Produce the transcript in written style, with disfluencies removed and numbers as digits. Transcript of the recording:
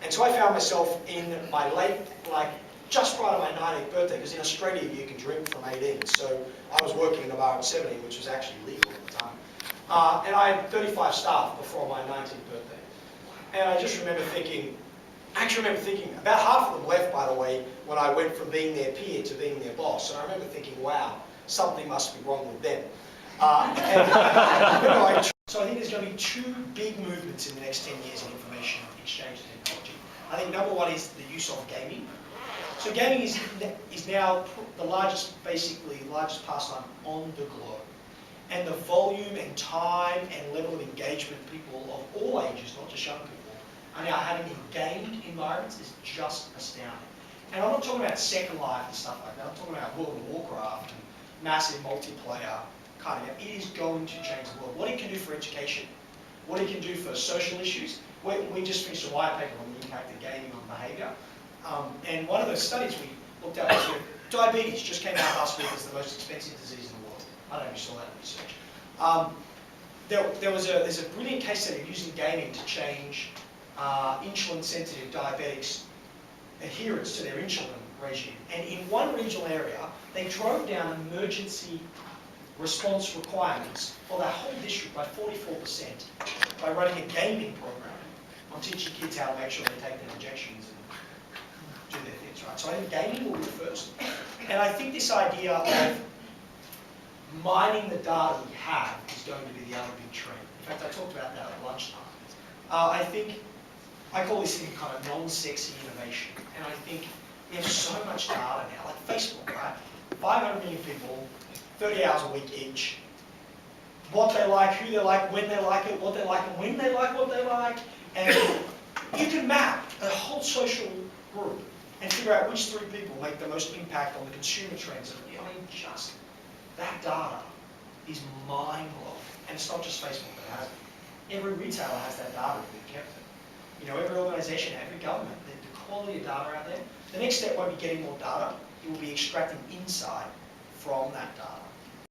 And so I found myself in my late, like just prior to my 19th birthday, because in Australia you can drink from 18. So I was working in a bar at 17, which was actually legal at the time. And I had 35 staff before my 19th birthday. And I just remember thinking, about half of them left, by the way, when I went from being their peer to being their boss. And I remember thinking, wow, something must be wrong with them. So I think there's going to be two big movements in the next 10 years in information exchange technology. I think number one is the use of gaming. So gaming is now the largest pastime on the globe. And the volume and time and level of engagement people of all ages, not just young people, are now having in gamed environments is just astounding. And I'm not talking about Second Life and stuff like that. I'm talking about World of Warcraft and massive multiplayer kind of. It is going to change the world. What it can do for education, what it can do for social issues. We just finished a white paper on the impact of gaming on behaviour. And one of those studies we looked at was diabetes. Just came out last week as the most expensive disease in the world. I don't know if you saw that research. There's a brilliant case study of using gaming to change insulin-sensitive diabetics' adherence to their insulin regime. And in one regional area, they drove down emergency response requirements for that whole district by 44% by running a gaming program on teaching kids how to make sure they take their injections and do their things, right? So I think gaming will be the first. And I think this idea of mining the data we have is going to be the other big trend. In fact, I talked about that at lunchtime. I call this thing kind of non-sexy innovation. And I think we have so much data now, like Facebook, right? 500 million people, 30 hours a week each. What they like, who they like, when they like it, what they like, and when they like what they like. And you can map a whole social group and figure out which 3 people make the most impact on the consumer trends. I mean, just that data is mind-blowing. And it's not just Facebook that has it. Every retailer has that data if they've kept it. You know, every organisation, every government, the quality of data out there. The next step won't be getting more data. It will be extracting insight from that data.